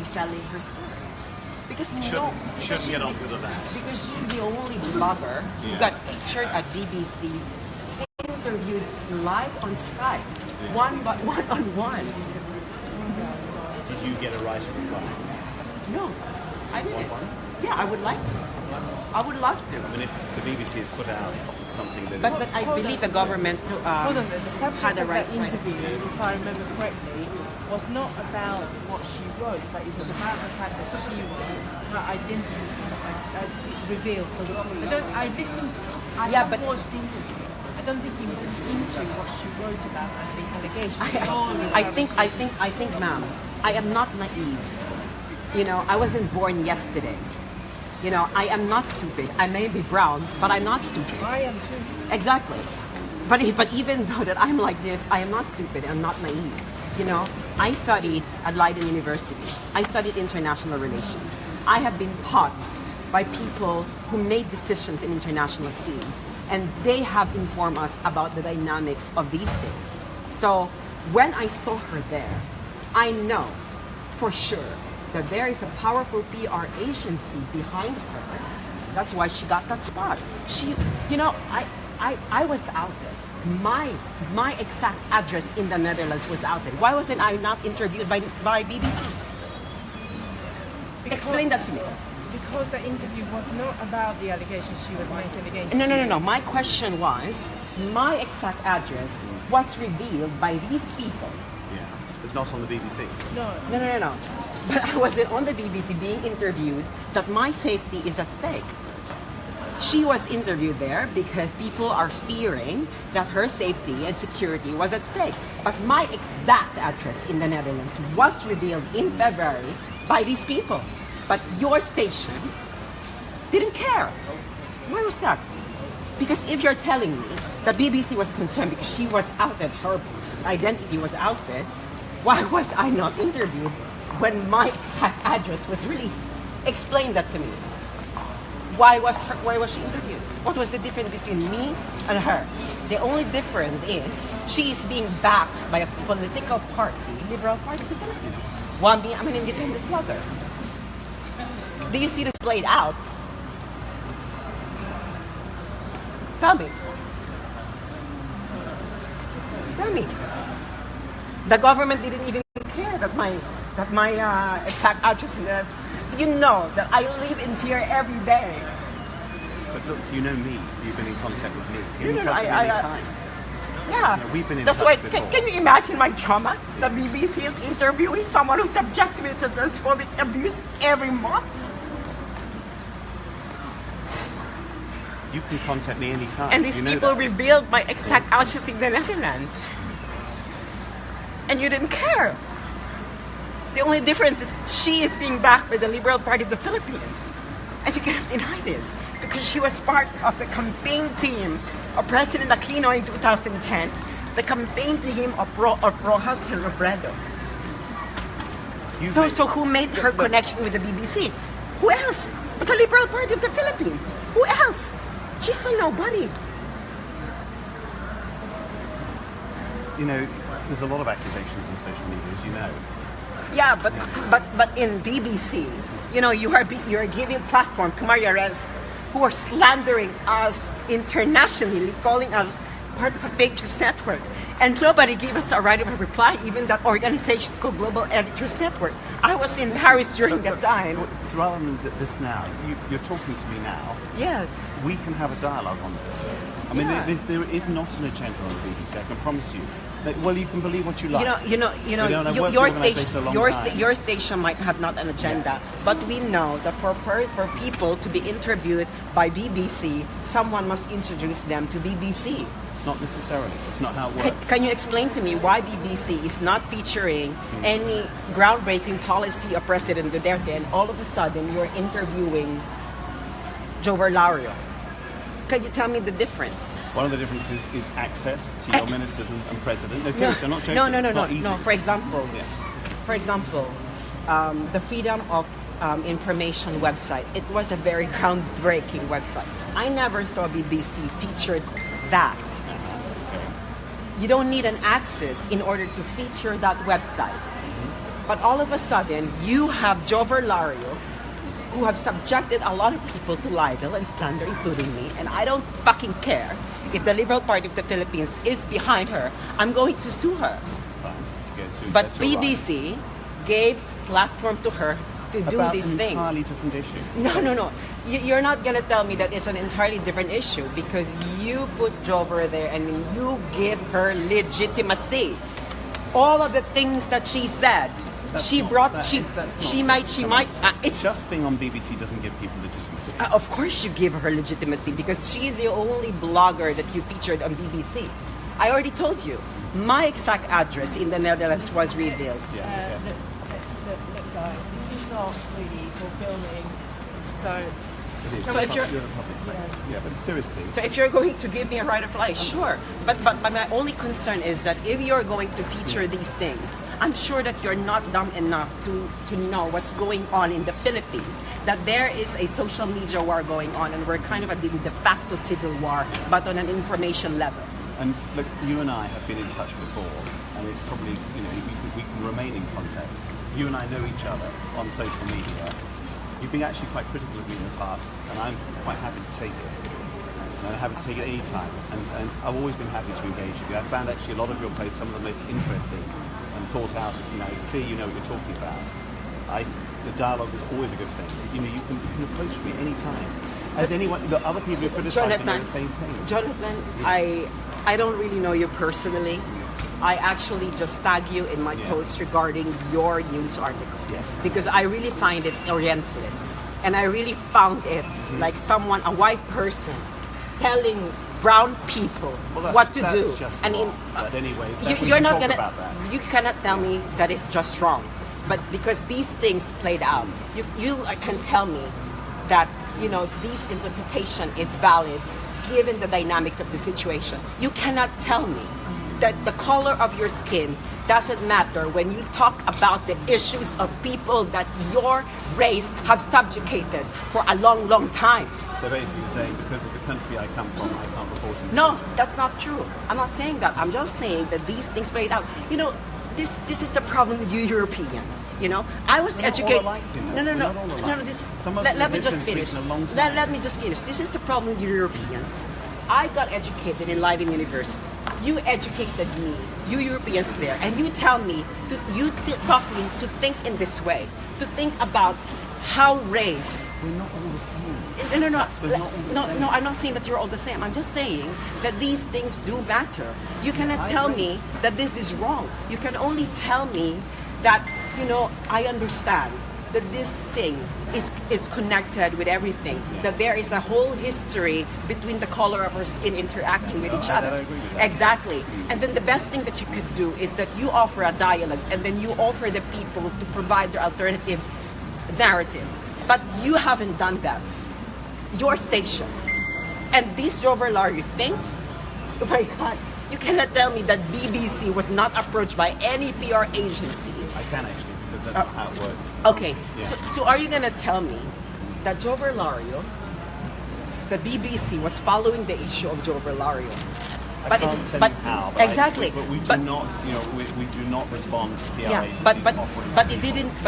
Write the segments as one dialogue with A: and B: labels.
A: selling her story. Because
B: Shouldn't get on because of that.
A: Because she's the only blogger who got featured at BBC, interviewed live on Skype, one-on-one.
B: Did you get a right of reply?
A: No, I didn't. Yeah, I would like to. I would love to.
B: I mean, if the BBC has put out something that
A: But I believe the government to
C: Hold on, the subject
A: had the
C: of
A: right
C: that interview, if I remember correctly, was not about what she wrote, but it was about the fact that her identity was revealed. So I listened, I watched the interview. I don't think he went into what she wrote about and the allegations.
A: I think, ma'am, I am not naive. You know, I wasn't born yesterday. You know, I am not stupid. I may be brown, but I'm not stupid.
C: I am too.
A: Exactly. But even though that I'm like this, I am not stupid. I'm not naive. You know, I studied at Leiden University. I studied international relations. I have been taught by people who made decisions in international scenes, and they have informed us about the dynamics of these things. So when I saw her there, I know for sure that there is a powerful PR agency behind her. That's why she got that spot. I was out there. My exact address in the Netherlands was out there. Why wasn't I not interviewed by BBC? Explain that to me.
C: Because the interview was not about the allegations she was making against you.
A: No. My question was, my exact address was revealed by these people.
B: Yeah, but not on the BBC.
A: No. But I wasn't on the BBC being interviewed that my safety is at stake. She was interviewed there because people are fearing that her safety and security was at stake. But my exact address in the Netherlands was revealed in February by these people. But your station didn't care. Why was that? Because if you're telling me the BBC was concerned because she was out there, her identity was out there, why was I not interviewed when my exact address was released? Explain that to me. Why was she interviewed? What was the difference between me and her? The only difference is she is being backed by a political party, Liberal Party of the Philippines. While me, I'm an independent blogger. Do you see this played out? Tell me. The government didn't even care that my exact address. You know that I live in fear every day.
B: But look, you know me. You've been in contact with me. You've been
A: No,
B: in contact any time.
A: Yeah,
B: we've been in
A: that's
B: touch
A: why.
B: before.
A: Can you imagine my trauma? The BBC is interviewing someone who's subject to me to transphobic abuse every month.
B: You can contact me anytime.
A: And these
B: you know
A: people
B: that.
A: revealed my exact address in the Netherlands. And you didn't care. The only difference is she is being backed by the Liberal Party of the Philippines. And you cannot deny this because she was part of the campaign team of President Aquino in 2010, the campaign team of Rojas and Robredo. So who made her connection with the BBC? Who else? But the Liberal Party of the Philippines. Who else? She's a nobody.
B: You know, there's a lot of accusations on social media, as you know.
A: Yeah, but in BBC, you know, you're giving platform to Mariares who are slandering us internationally, calling us part of a fake news network. And nobody gave us a right of a reply, even that organization called Global Editors Network. I was in Paris during that time.
B: So rather than this now, you're talking to me now.
A: Yes.
B: We can have a dialogue on this. I mean, there is not an agenda on the BBC, I can promise you. Well, you can believe what you like.
A: Your station might have not an agenda, but we know that for people to be interviewed by BBC, someone must introduce them to BBC.
B: Not necessarily. It's not how it works.
A: Can you explain to me why BBC is not featuring any groundbreaking policy of President Duterte, and all of a sudden you're interviewing Joe Verlario? Can you tell me the difference?
B: One of the differences is access to your ministers and president. No, seriously, I'm not joking.
A: No. For example, the Freedom of Information website. It was a very groundbreaking website. I never saw BBC featured that. You don't need an access in order to feature that website. But all of a sudden, you have Jover Lario, who have subjected a lot of people to libel and slander, including me, and I don't fucking care if the Liberal Party of the Philippines is behind her. I'm going to sue her.
B: Fine, that's good. So
A: But
B: that's your right.
A: BBC gave platform to her to do
B: About
A: this
B: an
A: thing.
B: entirely different issue.
A: No. You're not gonna tell me that it's an entirely different issue because you put Jover there and you give her legitimacy. All of the things that she said,
B: That's
A: she
B: not-
A: brought.
B: that
A: She
B: is- that's not-
A: she might. She
B: come
A: might.
B: on.
A: It's
B: Just being on BBC doesn't give people legitimacy.
A: of course you give her legitimacy because she is the only blogger that you featured on BBC. I already told you. My exact address in the Netherlands was revealed.
B: Yeah, yeah.
C: Look, guys, this is not really for filming. So,
B: It is.
A: So if you're-
B: a public place. Yeah, but seriously.
A: So if you're going to give me a right of life, sure. But my only concern is that if you're going to feature these things, I'm sure that you're not dumb enough to know what's going on in the Philippines. That there is a social media war going on, and we're kind of at the de facto civil war, but on an information level.
B: And look, you and I have been in touch before, and it's probably, we can remain in contact. You and I know each other on social media. You've been actually quite critical of me in the past, and I'm quite happy to take it. And I'm happy to take it any time. And I've always been happy to engage with you. I found actually a lot of your posts, some of the most interesting and thought out. It's clear you know what you're talking about. The dialogue is always a good thing. You can approach me any time. As anyone, other people who criticize me do the same thing.
A: Jonathan, I don't really know you personally. I actually just tag you in my
B: Yeah.
A: post regarding your news article.
B: Yes.
A: Because I really find it orientalist. And I really found it like someone, a white person, telling brown people
B: Well,
A: what to
B: that's
A: do.
B: just
A: And
B: wrong. But anyway, we
A: you're
B: can
A: not
B: talk
A: gonna,
B: about that.
A: you cannot tell me that it's just wrong. But because these things played out, you can tell me that, this interpretation is valid given the dynamics of the situation. You cannot tell me that the color of your skin doesn't matter when you talk about the issues of people that your race have subjugated for a long, long time.
B: So basically you're saying because of the country I come from, I can't report in
A: No, that's not true. I'm not saying that. I'm just saying that these things played out. This is the problem with you Europeans. I was
B: We're not all
A: educated.
B: alike,
A: No.
B: We're not all alike.
A: This is.
B: Some of
A: Let me
B: the
A: just
B: divisions
A: finish.
B: reach a long time.
A: Let me just finish. This is the problem with you Europeans. I got educated in Leiden University. You educated me, you Europeans there, and you tell me taught me to think in this way, to think about how race.
B: We're not all the same.
A: No.
B: We're not all the same.
A: No, I'm not saying that you're all the same. I'm just saying that these things do matter. You cannot
B: I
A: tell
B: agree.
A: me that this is wrong. You can only tell me that, I understand that this thing is connected with everything. That there is a whole history between the color of our skin interacting with each other.
B: I agree with that.
A: Exactly. And then the best thing that you could do is that you offer a dialogue and then you offer the people to provide their alternative narrative. But you haven't done that. Your station. And this Jover Larry thing, oh my God, you cannot tell me that BBC was not approached by any PR agency.
B: I can actually, because that's not how it works.
A: Okay,
B: Yeah.
A: so are you gonna tell me that Jover Lario, the BBC was following the issue of Jover Lario?
B: I can't tell you how. But
A: exactly.
B: But we do
A: But-
B: not, we do not respond to PR
A: Yeah,
B: agencies
A: but
B: offering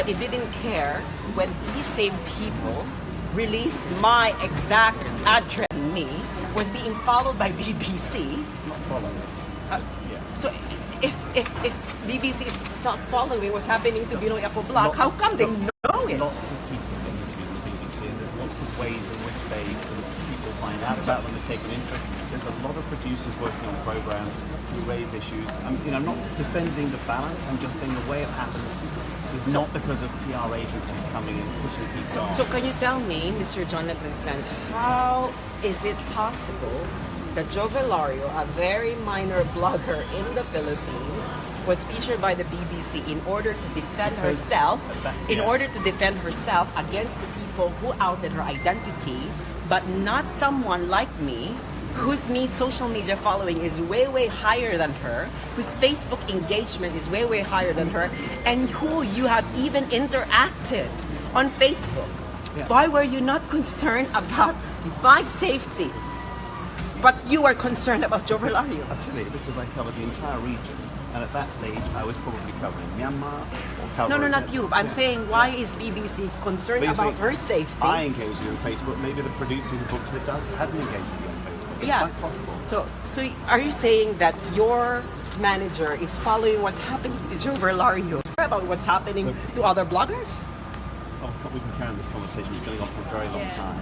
A: it didn't care when these same people released my exact address. Me was being followed by BBC.
B: not following. Yeah.
A: So if BBC is not following what's happening to Binoy Ako Block, how come they know it?
B: Lots of people get interviewed on the BBC, and there's lots of ways in which they sort of people find out about them, they take an interest. There's a lot of producers working on programs who raise issues. I'm not defending the balance. I'm just saying the way it happens is not because of PR agencies coming in pushing people on.
A: So can you tell me, Mr. Jonathan Stan, how is it possible that Jo Velario, a very minor blogger in the Philippines, was featured by the BBC in order to defend herself, against the people who outed her identity, but not someone like me, whose social media following is way, way higher than her, whose Facebook engagement is way, way higher than her, and who you have even interacted on Facebook.
B: Yeah.
A: Why were you not concerned about my safety? But you are concerned about Jo Velario.
B: I'll tell you, because I cover the entire region. And at that stage, I was probably covering Myanmar or
A: No,
B: covering...
A: not you. I'm saying, why is BBC concerned
B: But you
A: about
B: see,
A: her safety?
B: I engaged you on Facebook. Maybe the producer who booked it hasn't engaged with you on Facebook. It's
A: Yeah.
B: quite possible.
A: So are you saying that your manager is following what's happening to Joe Verlario about what's happening to other bloggers?
B: Oh, we can carry on this conversation. It's going on for a very long time.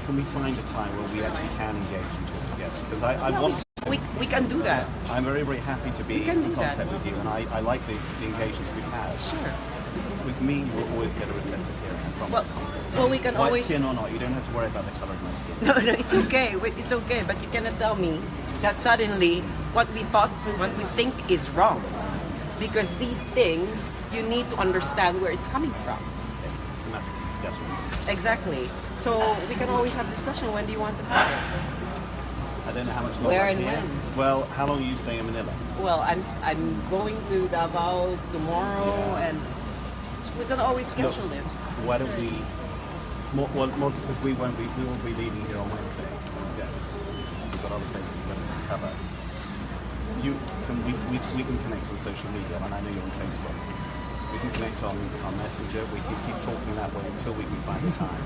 B: Can we find a time where we actually can engage and talk together? Because I want...
A: We can do that.
B: I'm very, very happy to be
A: can
B: in
A: do that.
B: contact with you, and I like the engagements we've had.
A: Sure.
B: With me, you will always get a receptive hearing. I promise.
A: Well, we can
B: White
A: always...
B: skin or not, you don't have to worry about the colour of my skin.
A: No, it's okay. It's okay. But you cannot tell me that suddenly what we think is wrong. Because these things, you need to understand where it's coming from.
B: It's a matter of discussion.
A: Exactly. So we can always have discussion. When do you want to have it?
B: I don't know how much longer
A: Where
B: I'm
A: and
B: here.
A: when?
B: Well, how long are you staying in Manila?
A: Well, I'm going to Davao tomorrow, and we can always schedule it.
B: Why don't we... More because we won't be leaving here on Wednesday. We've got other places we're going to cover. We can connect on social media, and I know you're on Facebook. We can connect on Messenger. We can keep talking that way until we can find the time.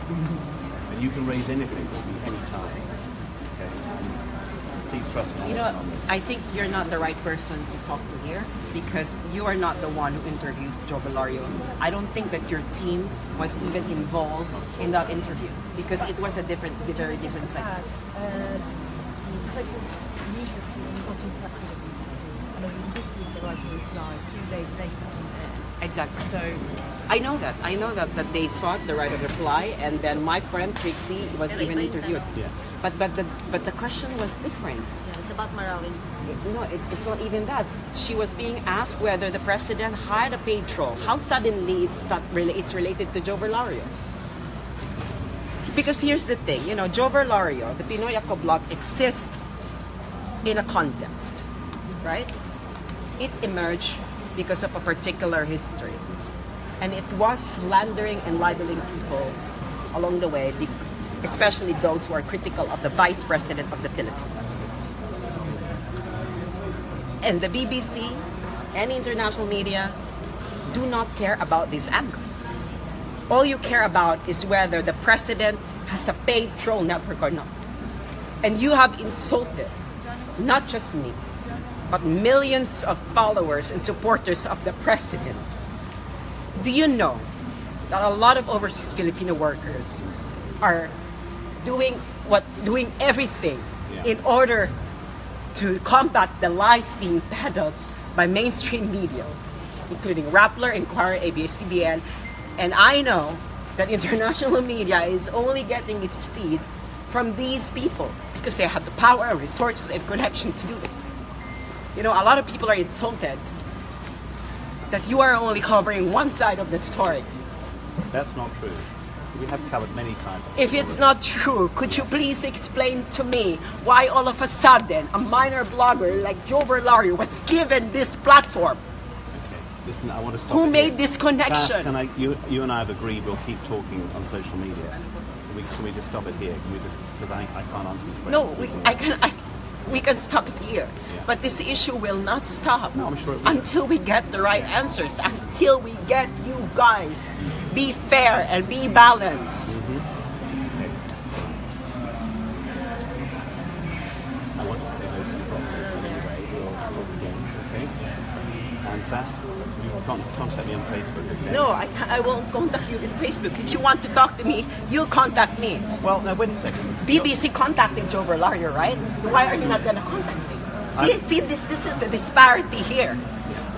B: And you can raise anything with me anytime. Okay? And please trust me.
A: You know,
B: on this.
A: I think you're not the right person to talk to here because you are not the one who interviewed Joe Verlario. I don't think that your team was even involved in that interview because it was a very different segment.
C: Media team got in touch with the BBC and I was looking the right to reply 2 days later on air.
A: Exactly.
C: So
A: I know that they sought the right of reply, and then my friend Trixie was even interviewed.
B: Yeah.
A: But the question was different.
D: Yeah, it's about Marawin.
A: No, it's not even that. She was being asked whether the president hired a paid troll. How suddenly it's related to Joe Verlario? Because here's the thing, Joe Verlario, the Pinoy Ako blog exists in a context, right? It emerged because of a particular history. And it was slandering and libeling people along the way, especially those who are critical of the Vice President of the Philippines. And the BBC and international media do not care about this angle. All you care about is whether the president has a paid troll network or not. And you have insulted not just me, but millions of followers and supporters of the president. Do you know that a lot of overseas Filipino workers are doing everything in order to combat the lies being peddled by mainstream media, including Rappler, Inquirer, ABS-CBN, and I know that international media is only getting its feed from these people because they have the power, resources, and connection to do this. A lot of people are insulted that you are only covering one side of the story.
B: That's not true. We have covered many sides.
A: If it's not true, could you please explain to me why all of a sudden a minor blogger like Joe Verlario was given this platform?
B: Okay. Listen, I want to stop.
A: Who
B: it
A: made
B: here.
A: this connection?
B: Sass, you and I have agreed we'll keep talking on social media. Can we just stop it here? Can we just, because I can't answer this question.
A: No, we can stop it here.
B: Yeah.
A: But this issue will not stop
B: No, I'm sure it will.
A: until we get the right answers, until we get you guys be fair and be balanced.
B: Okay. I want to say those two properly anyway. We'll talk again, okay? And Sass, you can contact me on Facebook, okay?
A: No, I won't contact you on Facebook. If you want to talk to me, you contact me.
B: Well, now wait a second.
A: BBC contacted Joe Verlario, right? Why are you not going to contact me? See, this is the disparity here.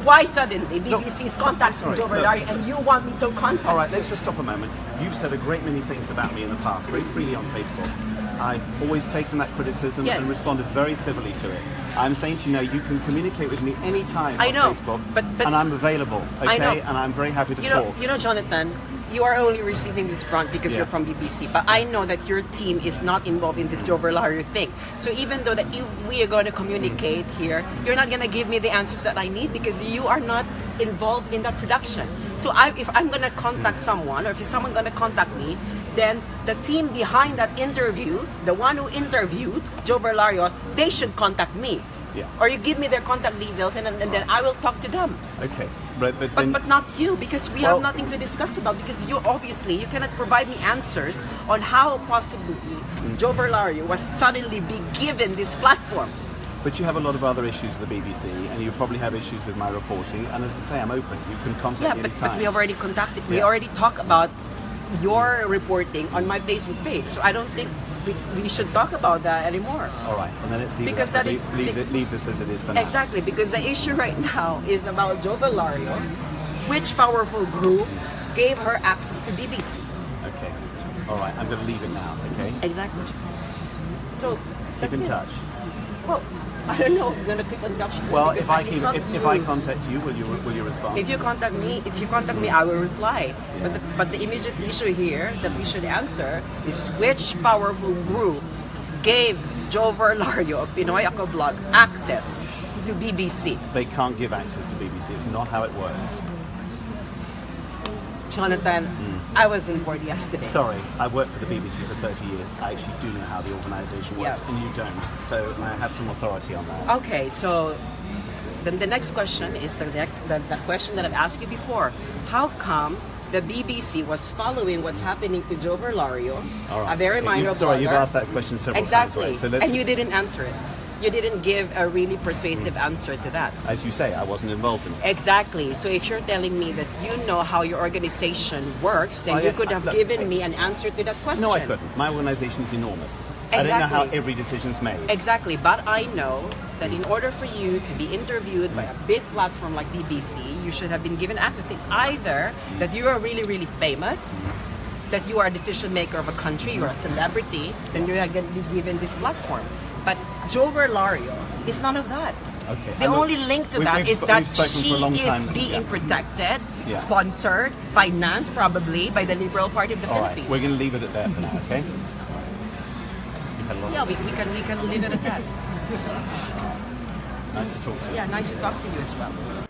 A: Why suddenly BBC is contacting
B: sorry,
A: Joe
B: look.
A: Verlario and you want me to contact
B: All right, let's just stop a moment. You've said a great many things about me in the past, very freely on Facebook. I've always taken that criticism
A: Yes.
B: and responded very civilly to it. I'm saying to you now, you can communicate with me anytime
A: I
B: on
A: know,
B: Facebook,
A: but-
B: and I'm available, okay?
A: I know.
B: And I'm very happy to
A: You
B: talk.
A: know, Jonathan, you are only receiving this brunt because
B: Yeah.
A: you're from BBC. But I know that your team is not involved in this Joe Verlario thing. So even though that if we are going to communicate here, you're not going to give me the answers that I need because you are not involved in that production. So if I'm going to contact someone, or if someone's going to contact me, then the team behind that interview, the one who interviewed Joe Verlario, they should contact me.
B: Yeah.
A: Or you give me their contact details, and then I will talk to them.
B: Okay, but
A: But not you, because we
B: Well-
A: have nothing to discuss about. Because you obviously you cannot provide me answers on how possibly Joe Verlario was suddenly be given this platform.
B: But you have a lot of other issues with the BBC, and you probably have issues with my reporting. And as I say, I'm open. You can contact
A: Yeah,
B: me
A: but
B: anytime.
A: we have already contacted. We
B: Yeah.
A: already talked about your reporting on my Facebook page. So I don't think we should talk about that anymore.
B: All right, and then it's leave,
A: Because
B: it,
A: that
B: leave,
A: is-
B: leave, it, leave this as it is for now.
A: Exactly, because the issue right now is about Joe Verlario. Which powerful group gave her access to BBC?
B: Okay. All right, I'm going to leave it now. Okay.
A: Exactly. So that's
B: Keep in
A: it.
B: touch.
A: Well, I don't know. I'm gonna keep in touch.
B: Well,
A: because
B: if I
A: it's
B: keep,
A: not
B: if I
A: you.
B: contact you, will you respond?
A: If you contact me, I will reply. But the immediate issue here that we should answer is which powerful group gave Joe Verlario of Pinoy Ako Vlog access to BBC?
B: They can't give access to BBC. It's not how it works.
A: Jonathan, I was in board yesterday.
B: Sorry, I worked for the BBC for 30 years. I actually do know how the organisation works,
A: Yeah.
B: and you don't. So I have some authority on that.
A: Okay, so then the next question is the question that I've asked you before. How come the BBC was following what's happening to Joe Verlario,
B: All right.
A: a very
B: Okay,
A: minor
B: sorry, you've
A: blogger?
B: asked that question several
A: Exactly.
B: times. Right? So let's,
A: And you didn't answer it. You didn't give a really persuasive answer to that.
B: as you say, I wasn't involved in it.
A: Exactly. So if you're telling me that you know how your organization works, then
B: Oh,
A: you
B: yeah.
A: could have
B: Look,
A: given me an answer to that question.
B: No, I couldn't. My organisation is enormous. I don't know how
A: Exactly.
B: every decision's made.
A: Exactly, but I know that in order for you to be interviewed by a big platform like BBC, you should have been given access. It's either that you are really, really famous, that you are a decision maker of a country, you are a celebrity, then you are going to be given this platform. But Joe Verlario is none of that.
B: Okay.
A: The
B: And look,
A: only link to
B: we've-
A: that
B: we've
A: is
B: sp-
A: that
B: we've spoken
A: she
B: for a long
A: is
B: time.
A: being
B: Yeah.
A: protected,
B: Yeah.
A: sponsored, financed probably by the Liberal Party of the
B: All right,
A: Philippines.
B: we're going to leave it at there for now, okay? You've had a lot
A: Yeah,
B: of...
A: we can leave it at that.
B: Nice to talk to you.
A: Yeah, nice to talk to you as well.